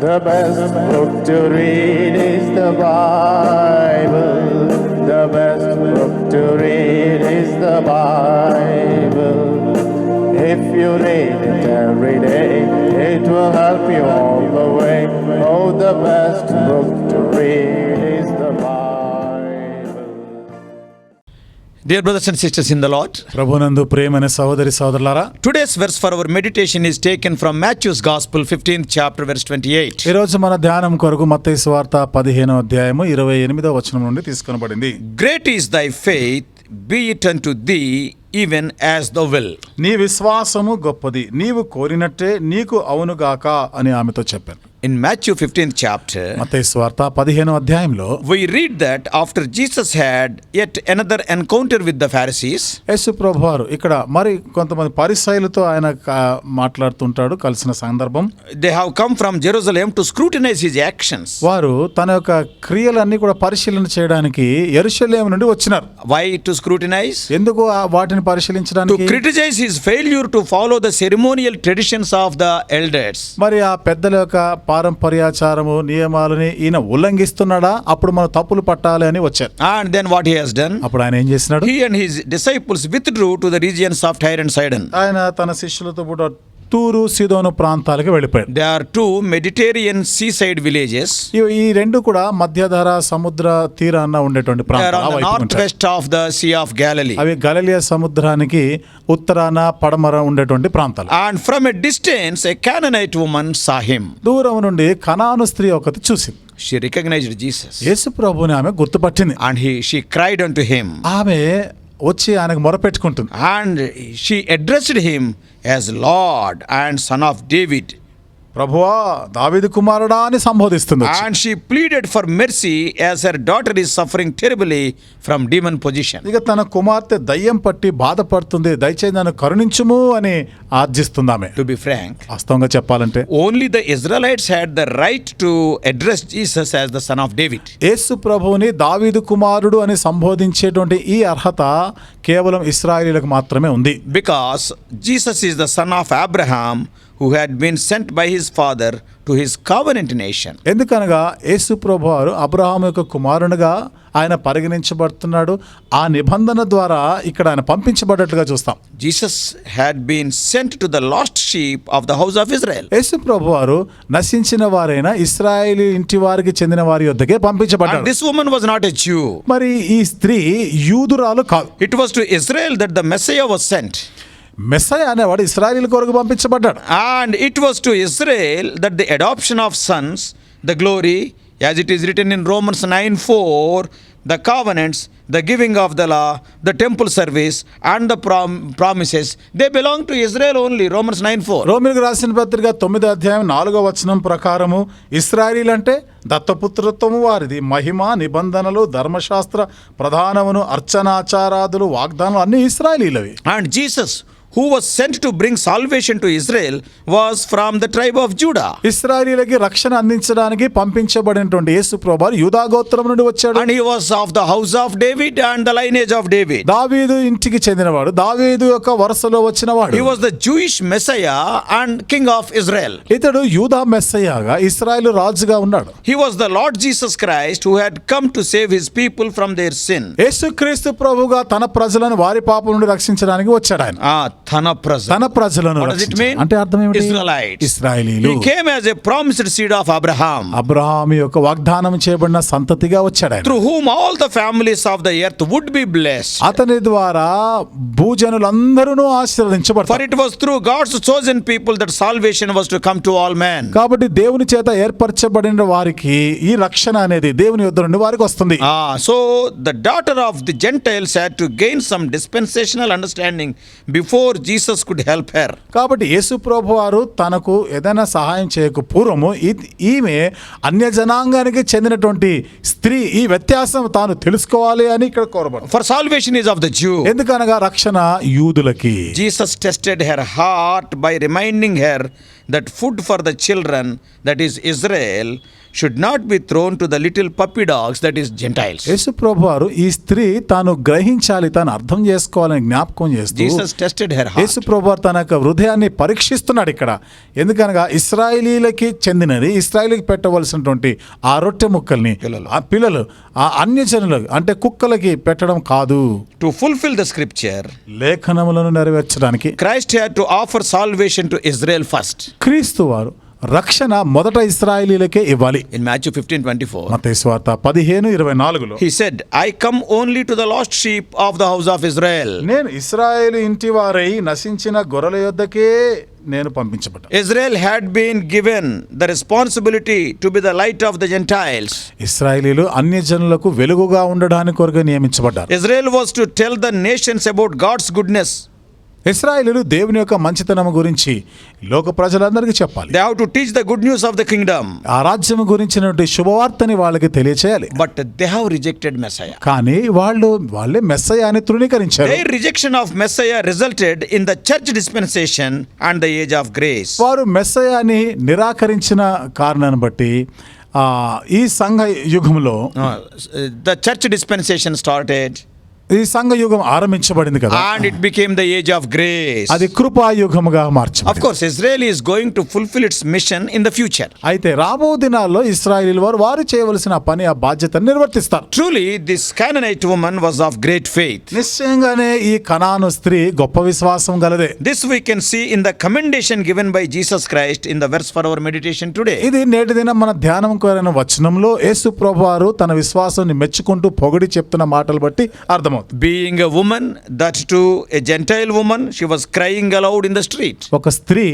The best book to read is the Bible. The best book to read is the Bible. If you read it every day, it will help you all the way. Oh, the best book to read is the Bible. Dear brothers and sisters in the Lord, ప్రభునందు ప్రియమైన సహోదరి సహోదరులారా, today's verse for our meditation is taken from Matthew's Gospel, 15th chapter, verse 28. ఈ రోజు మన ధ్యానం కొరకు మత్తయి సువార్త 15వ అధ్యాయము 28వ వచనం నుండి తీసుకొనబడింది. Great is thy faith, be it unto thee even as thou will. నీ విశ్వాసము గొప్పది, నీవు కోరినట్టే నీకు అవునుగాక అని ఆమెతో చెప్పాను. In Matthew 15th chapter, మత్తయి సువార్త 15వ అధ్యాయంలో we read that after Jesus had yet another encounter with the Pharisees, యేసు ప్రభువారు ఇక్కడ మరి కొంతమంది పరిసయ్యులతో ఆయన మాట్లాడుతుంటాడు. కలిసిన సందర్భం, they have come from Jerusalem to scrutinize his actions. వారు తన యొక్క క్రియలన్నీ కూడా పరిశీలన చేయడానికి యెరూషలేము నుండి వచ్చినారు. Why to scrutinize? ఎందుకు వాటిని To పరిశీలించడానికి? criticize his failure to follow the ceremonial traditions of the elders. మరి ఆ పెద్దల యొక్క పారంపర్యాచారము నియమాలని ఈయన ఉల్లంఘిస్తున్నాడా, అప్పుడు మనం తప్పులు పట్టాలి అని వచ్చారు. And then what he has done? అప్పుడు ఆయన ఏం చేసినాడు? He and his disciples withdrew to the regions of Tyre and Sidon. ఆయన తన శిష్యులతో కూడా తూరు సీదోను ప్రాంతాలకు వెళ్ళిపోయాడు. There are two Mediterranean seaside villages. ఈ రెండు కూడా మధ్యధరా సముద్ర తీరాన ఉండేటువంటి They are ప్రాంతాలు. on the northwest of the Sea of Galilee. అవి గలిలియా సముద్రానికి ఉత్తరాన పడమర ఉండేటువంటి ప్రాంతాలు. And from a distance a Canaanite woman saw him. దూరం నుండి కనాను స్త్రీ ఒకటి చూసింది. She recognized Jesus. యేసు ప్రభువుని ఆమె గుర్తుపట్టింది. And she cried unto him. ఆమె వచ్చి ఆయనకు మొరపెట్టుకుంటుంది. And she addressed him as Lord and Son of David. ప్రభువా, దావీదు కుమారుడా అని సంబోధిస్తుంది. And she pleaded for mercy as her daughter is suffering terribly from demon possession. ఇక తన కుమార్తె దయ్యం పట్టి బాధపడుతుంది, దయచేసి నన్ను కరుణించుము అని ఆర్జిస్తుంది ఆమె. To be frank, వాస్తవంగా చెప్పాలంటే only the Israelites had the right to address Jesus as the Son of David. యేసు ప్రభువుని దావీదు కుమారుడు అని సంబోధించేటువంటి ఈ అర్హత కేవలం ఇశ్రాయేలీయులకు మాత్రమే ఉంది. Because Jesus is the son of Abraham, who had been sent by his father to his covenant nation. ఎందుకనగా యేసు ప్రభువారు అబ్రహాము యొక్క కుమారునిగా ఆయన పరిగణించబడుతున్నాడు. ఆ నిబంధన ద్వారా ఇక్కడ ఆయన పంపించబడ్డట్లుగా చూస్తాం. Jesus had been sent to the lost sheep of the house of Israel. యేసు ప్రభువారు నశించిన వారైన ఇశ్రాయేలు ఇంటి వారికి చెందిన వారి యొద్దకే And పంపించబడ్డాడు. this woman was not a Jew. మరి ఈ స్త్రీ యూదురాలు కాదు. It was to Israel that the Messiah was sent. Messiah అనేవాడు ఇశ్రాయేలు కొరకు పంపించబడ్డాడు. And it was to Israel that the adoption of sons, the glory, as it is written in Romans 9:4, the covenants, the giving of the law, the temple service and the promises, they belong to Israel only. Romans 9:4. రోమిలకు రాసిన పత్రిక 9వ అధ్యాయం 4వ వచనం ప్రకారము ఇశ్రాయేలీలు అంటే దత్తపుత్రత్వము వారిది, మహిమ నిబంధనలు ధర్మశాస్త్ర ప్రధానమును అర్చనాచారాదులు వాగ్దానాలు అన్ని ఇశ్రాయేలీలవి. And Jesus, who was sent to bring salvation to Israel, was from the tribe of Judah. ఇశ్రాయేలీలకి రక్షణ అందించడానికి పంపించబడినటువంటి యేసు ప్రభువు యూదా గోత్రం నుండి వచ్చాడు. And he was of the house of David and the lineage of David. దావీదు ఇంటికి చెందినవాడు, దావీదు యొక్క వరుసలో వచ్చినవాడు. He was the Jewish Messiah and King of Israel. ఇతడు యూదా మెస్సయ్యగా ఇశ్రాయేలు రాజుగా ఉన్నాడు. He was the Lord Jesus Christ who had come to save his people from their sin. యేసుక్రీస్తు ప్రభువుగా తన ప్రజలను వారి పాపం నుండి రక్షించడానికి వచ్చాడు ఆయన. తన ప్రజలను. What does it mean? అంటే అర్థం ఏమిటి? Israelites. ఇశ్రాయేలీలు. He came as a promised seed of Abraham. Abraham యొక్క వాగ్దానం చేయబడిన సంతతిగా వచ్చాడు ఆయన. Through whom all the families of the earth would be blessed. అతని ద్వారా భూజనులందరూ ఆశీర్వదించబడతారు. For it was through God's chosen people that salvation was to come to all men. కాబట్టి దేవుని చేత ఏర్పరచబడిన వారికి ఈ రక్షణ అనేది దేవుని యొద్ద నుండి వారికి వస్తుంది. So the daughter of the Gentiles had to gain some dispensational understanding before Jesus could help her. కాబట్టి యేసు ప్రభువారు తనకు ఏదైనా సహాయం చేయక పూర్వము ఈమె అన్య జనాంగానికి చెందినటువంటి స్త్రీ ఈ వ్యత్యాసం తాను తెలుసుకోవాలి అని ఇక్కడ కోరబడింది. For salvation is of the Jew. ఎందుకనగా రక్షణ యూదులకి. Jesus tested her heart by reminding her that food for the children, that is Israel, should not be thrown to the little puppy dogs, that is Gentiles. యేసు ప్రభువారు ఈ స్త్రీ తాను గ్రహించాలి, తాను అర్థం చేసుకోవాలని జ్ఞాపకం చేస్తూ Jesus tested her heart. యేసు ప్రభువారు తన యొక్క హృదయాన్ని పరీక్షిస్తున్నాడు ఇక్కడ. ఎందుకనగా ఇశ్రాయేలీలకి చెందినది, ఇశ్రాయేలీకి పెట్టవలసినటువంటి ఆ రొట్టె ముక్కల్ని ఆ పిల్లలు ఆ అన్యజనులకు అంటే కుక్కలకి పెట్టడం కాదు. To fulfill the scripture, లేఖనములను నెరవేర్చడానికి Christ had to offer salvation to Israel first. క్రీస్తు వారు రక్షణ మొదట ఇశ్రాయేలీలకే ఇవ్వాలి. In Matthew 15:24, మత్తయి సువార్త 15:24లో he said, I come only to the lost sheep of the house of Israel. నేను ఇశ్రాయేలు ఇంటి వారై నశించిన గొర్రెల యొద్దకే నేను పంపించబడ్డా. Israel had been given the responsibility to be the light of the Gentiles. ఇశ్రాయేలీలు అన్యజనులకు వెలుగుగా ఉండడానికి కొరకు నియమించబడ్డారు. Israel was to tell the nations about God's goodness. ఇశ్రాయేలీలు దేవుని యొక్క మంచితనం గురించి లోక ప్రజలందరికీ చెప్పాలి. They have to teach the good news of the kingdom. ఆ రాజ్యం గురించినటువంటి శుభవార్తని వాళ్ళకి తెలియచేయాలి. But they have rejected Messiah. కానీ వాళ్ళే మెస్సయాని తృణీకరించారు. Their rejection of Messiah resulted in the church dispensation and the age of grace. వారు మెస్సయాని నిరాకరించిన కారణాన్ని బట్టి ఈ సంఘ యుగంలో The church dispensation started. ఈ సంఘ యుగం ఆరంభించబడింది కదా, And it became the age of grace. అది కృపాయుగముగా మార్చబడింది. Of course, Israel is going to fulfill its mission in the future. అయితే రాబో దినాల్లో ఇశ్రాయేలీలు వారు చేయవలసిన పని, ఆ బాధ్యతను నిర్వర్తిస్తారు. Truly, this Canaanite woman was of great faith. నిశ్చయంగానే ఈ కనాను స్త్రీ గొప్ప విశ్వాసం గలదే. This we can see in the commendation given by Jesus Christ in the verse for our meditation today. ఇది నేటి దినం మన ధ్యానం కోరిన వచనంలో యేసు ప్రభువారు తన విశ్వాసాన్ని మెచ్చుకుంటూ పొగిడి చెప్తున్న మాటలు బట్టి అర్థమవుతుంది. Being a woman, that too a Gentile woman, she was crying aloud in the street. ఒక స్త్రీ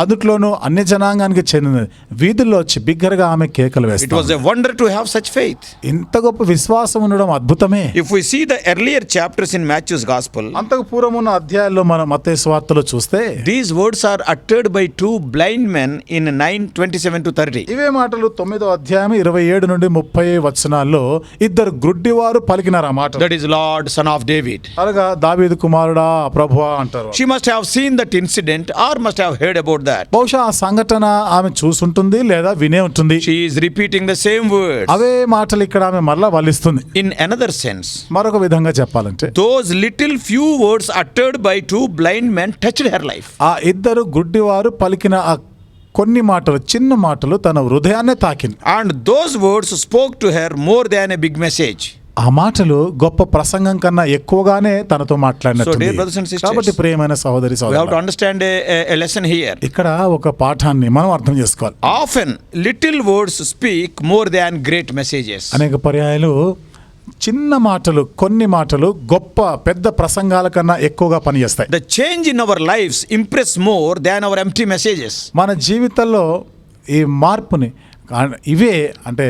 అందుట్లోనూ అన్య జనాంగానికి చెందిన వీధుల్లో వచ్చి బిగ్గరగా ఆమె కేకలు It was వేస్తారు. a wonder to have such faith. ఇంత గొప్ప విశ్వాసం ఉండడం అద్భుతమే. If we see the earlier chapters in Matthew's Gospel, అంతకు పూర్వం ఉన్న అధ్యాయాల్లో మనం మత్తయి సువార్తలో చూస్తే these words are uttered by two blind men in 9:27-30. ఇవే మాటలు 9వ అధ్యాయం 27 నుండి 30 వచనాల్లో ఇద్దరు గ్రుడ్డివారు పలికినారు ఆ మాట. That is Lord, Son of David. అనగా దావీదు కుమారుడా ప్రభువా అంటారు. She must have seen that incident or must have heard about that. బహుశా ఆ సంఘటన ఆమె చూసుంటుంది లేదా వినే ఉంటుంది. She is repeating the same words. అవే మాటలు ఇక్కడ ఆమె మరలా వల్లిస్తుంది. In another sense, మరొక విధంగా చెప్పాలంటే those little few words uttered by two blind men touched her life. ఆ ఇద్దరు గుడ్డివారు పలికిన ఆ కొన్ని మాటలు, చిన్న మాటలు తన హృదయాన్నే తాకింది. And those words spoke to her more than a big message. ఆ మాటలు గొప్ప ప్రసంగం కన్నా ఎక్కువగానే తనతో So, మాట్లాడినట్టుంది. dear brothers and sisters, కాబట్టి ప్రియమైన సహోదరి We have to సహోదరులారా, understand a lesson here. ఇక్కడ ఒక పాఠాన్ని మనం అర్థం చేసుకోవాలి. Often, little words speak more than great messages. అనేక పర్యాయాలు చిన్న మాటలు, కొన్ని మాటలు గొప్ప పెద్ద ప్రసంగాల కన్నా ఎక్కువగా పనిచేస్తాయి. The change in our lives impress more than our empty messages. మన జీవితంలో ఈ మార్పుని ఇవే అంటే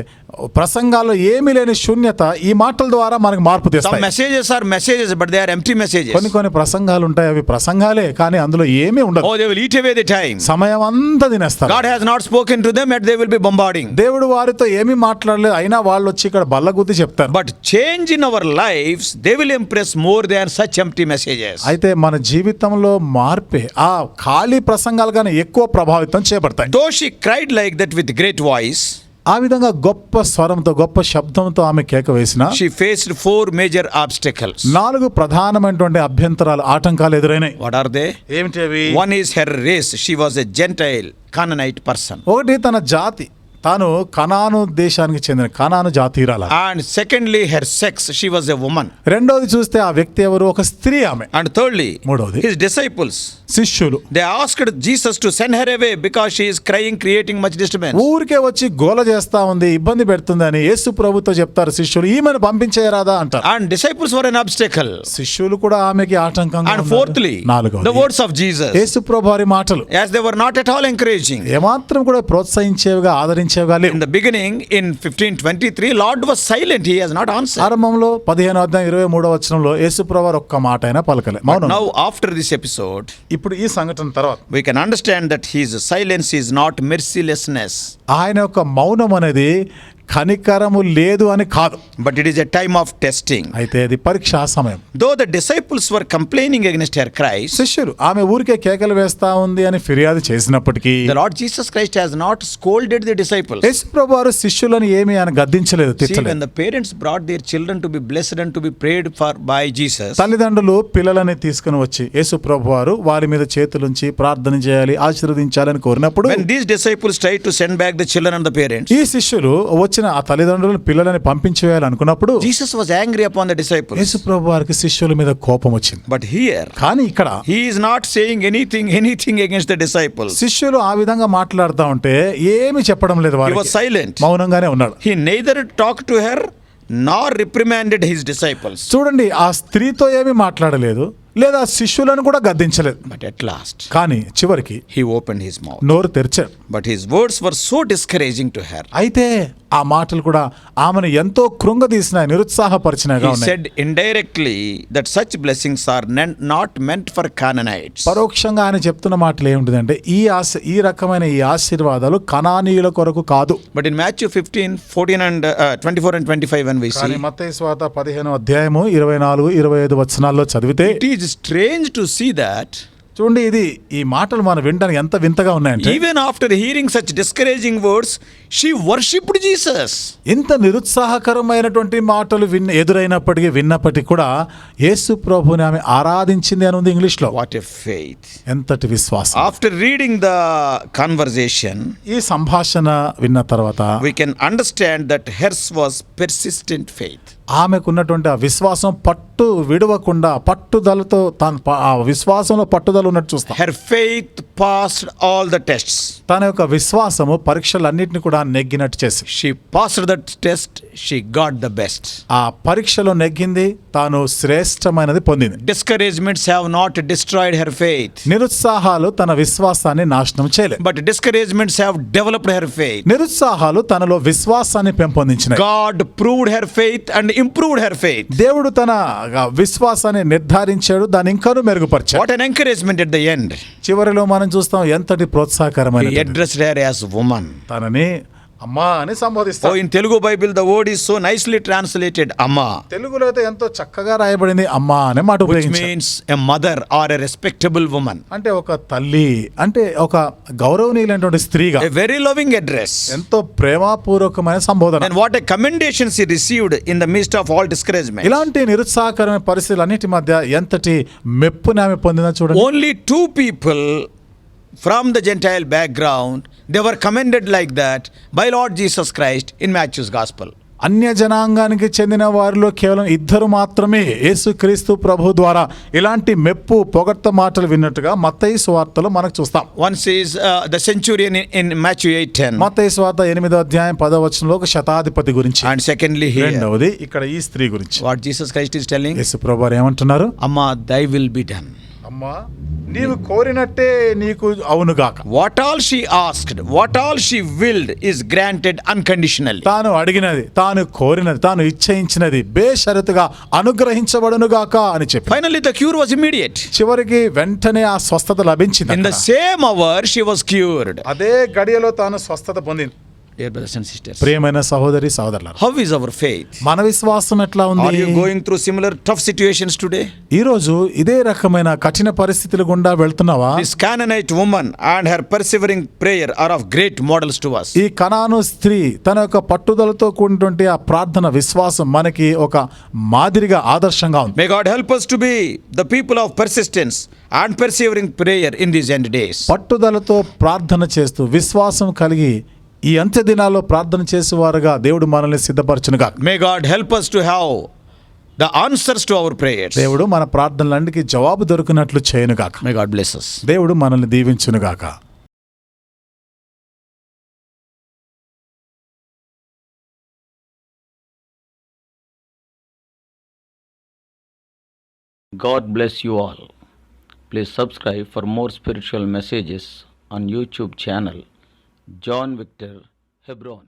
ప్రసంగాల్లో ఏమీ లేని శూన్యత ఈ మాటల ద్వారా మనకు మార్పు Some తెస్తాయి. messages are messages, but they are empty messages. కొన్ని ప్రసంగాలు ఉంటాయి, అవి ప్రసంగాలే కానీ అందులో ఏమీ ఉండదు. Oh, they will eat away the time. సమయం అంతా తినేస్తారు. God has not spoken to them, yet they will be bombarding. దేవుడు వారితో ఏమీ మాట్లాడలేదు, అయినా వాళ్ళు వచ్చి ఇక్కడ బల్లగుద్ది చెప్తారు. But change in our lives, they will impress more than such empty messages. అయితే మన జీవితంలో మార్పే ఆ ఖాళీ ప్రసంగాలు కానీ ఎక్కువ ప్రభావితం చేయబడతాయి. Though she cried like that with great voice, ఆ విధంగా గొప్ప స్వరంతో గొప్ప శబ్దంతో ఆమె కేక వేసిన she faced 4 major obstacles. 4 ప్రధానమైనటువంటి అభ్యంతరాలు, ఆటంకాలు ఎదురైనాయి. What are they? ఏమిటి అవి? One is her race. She was a Gentile, Canaanite person. ఒకటి తన జాతి, తాను కనాను దేశానికి చెందిన కనాను జాతీయురాలు. And secondly, her sex. She was a woman. రెండోది చూస్తే ఆ వ్యక్తి ఎవరు? ఒక స్త్రీ ఆమె. And thirdly, మూడోది his disciples. శిష్యులు. They asked Jesus to send her away because she is crying, creating much disturbance. ఊరికే వచ్చి గోల చేస్తా ఉంది, ఇబ్బంది పెడుతుందని యేసు ప్రభుతో చెప్తారు శిష్యులు, ఈమెను పంపించేయరాదా అంటారు. And disciples were an obstacle. శిష్యులు కూడా ఆమెకి ఆటంకంగా And ఉన్నారు. fourthly, the నాలుగోది words of Jesus. యేసు ప్రభు వారి మాటలు As they were not at all encouraging. ఏమాత్రం కూడా ప్రోత్సహించేవిగా, ఆదరించేవిగా లేవు. In the beginning, in 15:23, Lord was silent. He has not answered. ఆరంభంలో 15:23 యేసు ప్రభు వారు ఒక్క మాట అయినా పలకలే, But మౌనం. now, after this episode, ఇప్పుడు ఈ సంఘటన తర్వాత we can understand that his silence is not mercilessness. ఆయన యొక్క మౌనం అనేది కనికరము లేదు అని కాదు, but it is a time of testing. అయితే అది పరీక్షా సమయం. Though the disciples were complaining against her cries, శిష్యులు ఆమె ఊరికే కేకలు వేస్తా ఉంది అని ఫిర్యాదు చేసినప్పటికీ the Lord Jesus Christ has not scolded the disciples. యేసు ప్రభువారు శిష్యులను ఏమీ ఆయన గద్దించలేదు, See, when తిట్టలేదు. the parents brought their children to be blessed and to be prayed for by Jesus, తల్లిదండ్రులు పిల్లలని తీసుకుని వచ్చి యేసు ప్రభువారు వారి మీద చేతులుంచి ప్రార్థన చేయాలి, ఆశీర్వదించాలని కోరినప్పుడు when these disciples tried to send back the children and the parents, ఈ శిష్యులు వచ్చిన ఆ తల్లిదండ్రులు పిల్లలని పంపించేయాలి అనుకున్నప్పుడు Jesus was angry upon the disciples. యేసు ప్రభువారికి శిష్యుల మీద కోపం వచ్చింది. But here, కానీ ఇక్కడ he is not saying anything against the disciples. శిష్యులు ఆ విధంగా మాట్లాడుతూ ఉంటే ఏమి చెప్పడం లేదు, He was వారికి silent. మౌనంగానే ఉన్నాడు. He neither talked to her nor reprimanded his disciples. చూడండి, ఆ స్త్రీతో ఏమీ మాట్లాడలేదు, లేదా శిష్యులను కూడా గద్దించలేదు. But at last, కానీ చివరికి he opened his mouth. నోరు తెరిచాడు. But his words were so discouraging to her. అయితే ఆ మాటలు కూడా ఆమెను ఎంతో కృంగదీసినాయి, నిరుత్సాహపరిచినాయిగా He ఉన్నాయి. said indirectly that such blessings are not meant for Canaanites. పరోక్షంగా ఆయన చెప్తున్న మాటలు ఏమిటిదంటే ఈ రకమైన ఈ ఆశీర్వాదాలు కనానీయుల కొరకు కాదు. But in Matthew 15, 14 and 24 and 25 when we కానీ see, మత్తయి సువార్త 15వ అధ్యాయము 24, 25 వచనాల్లో చదివితే it is strange to see that చూడండి, ఇది ఈ మాటలు మనం వినడానికి ఎంత వింతగా ఉన్నాయంటే even after hearing such discouraging words, she worshipped Jesus. ఇంత నిరుత్సాహకరమైనటువంటి మాటలు విన్నప్పటికీ కూడా యేసు ప్రభుని ఆమె ఆరాధించింది అని ఉంది ఇంగ్లీష్ లో. What a faith. ఎంతటి విశ్వాసం. After reading the conversation, ఈ సంభాషణ విన్న తర్వాత we can understand that hers was persistent faith. ఆమెకున్నటువంటి ఆ విశ్వాసం పట్టు విడవకుండా పట్టుదలతో ఆ విశ్వాసంలో పట్టుదల ఉన్నట్టు చూస్తాం. Her faith passed all the tests. తన యొక్క విశ్వాసము పరీక్షలన్నిటిని కూడా నెగ్గినట్టు చేసి She passed that test. She got the best. ఆ పరీక్షలో నెగ్గింది, తాను శ్రేష్టమైనది పొందింది. Discouragements have not destroyed her faith, నిరుత్సాహాలు తన విశ్వాసాన్ని నాశనం చేయలేదు, but discouragements have developed her faith. నిరుత్సాహాలు తనలో విశ్వాసాన్ని పెంపొందించినాయి. God proved her faith and improved her faith. దేవుడు తన విశ్వాసాన్ని నిర్ధారించాడు, దాన్ని ఇంకాను మెరుగుపరిచాడు. What an encouragement at the end. చివరిలో మనం చూస్తాం ఎంతటి He ప్రోత్సాహకరమైన. addressed her as woman. తనని అమ్మా అని సంబోధిస్తాడు. Oh, in Telugu Bible, the word is so nicely translated, Amma, తెలుగులో అయితే ఎంతో చక్కగా రాయబడింది అమ్మా అనే మాట which ఉపయోగించాడు. means a mother or a respectable woman. అంటే ఒక తల్లి, అంటే ఒక గౌరవనీయులైనటువంటి స్త్రీగా A very loving address. ఎంతో ప్రేమపూర్వకమైన సంబోధన. And what a commendation she received in the midst of all discouragement. ఇలాంటి నిరుత్సాహకరమైన పరిస్థితులన్నిటి మధ్య ఎంతటి మెప్పుని ఆమె పొందిందో చూడండి. Only two people from the Gentile background, they were commended like that by Lord Jesus Christ in Matthew's Gospel. అన్య జనాంగానికి చెందిన వారిలో కేవలం ఇద్దరు మాత్రమే యేసుక్రీస్తు ప్రభు ద్వారా ఇలాంటి మెప్పు పొగడ్త మాటలు విన్నట్టుగా మత్తయి సువార్తలో మనకు చూస్తాం. One is the centurion in Matthew 8:10. మత్తయి సువార్త 8వ అధ్యాయం 10వ వచనంలో ఒక శతాధిపతి గురించి, And secondly here, రెండవది ఇక్కడ ఈ స్త్రీ గురించి what Jesus Christ is telling, యేసు ప్రభు వారు ఏమంటున్నారు? Amma, thy will be done. అమ్మా, నీవు కోరినట్టే నీకు అవునుగాక. What all she asked, what all she willed is granted unconditionally. తాను అడిగినది, తాను కోరినది, తాను ఇచ్ఛయించినది బేషరతుగా అనుగ్రహించబడునుగాక అని చెప్పి Finally, the cure was immediate. చివరికి వెంటనే ఆ స్వస్థత లభించింది. In the same hour, she was cured. అదే గడియలో తాను స్వస్థత పొందింది. Dear brothers and sisters, ప్రియమైన సహోదరి సహోదరులారా, how is our faith? మన విశ్వాసం ఎట్లా Are ఉంది? you going through similar tough situations today? ఈ రోజు ఇదే రకమైన కఠిన పరిస్థితుల గుండా వెళ్తున్నావా? This Canaanite woman and her persevering prayer are of great models to us. ఈ కనాను స్త్రీ తన యొక్క పట్టుదలతో కూడినటువంటి ఆ ప్రార్థన విశ్వాసం మనకి ఒక మాదిరిగా ఆదర్శంగా ఉంది. May God help us to be the people of persistence and persevering prayer in these end days. పట్టుదలతో ప్రార్థన చేస్తూ విశ్వాసం కలిగి ఈ అంత్య దినాల్లో ప్రార్థన చేసేవారుగా దేవుడు మనల్ని సిద్ధపరచునుగా. May God help us to have the answers to our prayers. దేవుడు మన ప్రార్థనలన్నిటికీ జవాబు దొరికినట్లు చేయనుగాక. May God bless us. దేవుడు మనల్ని దీవించునుగాక. God bless you all. Please subscribe for more spiritual messages on YouTube channel John Victor Hebron.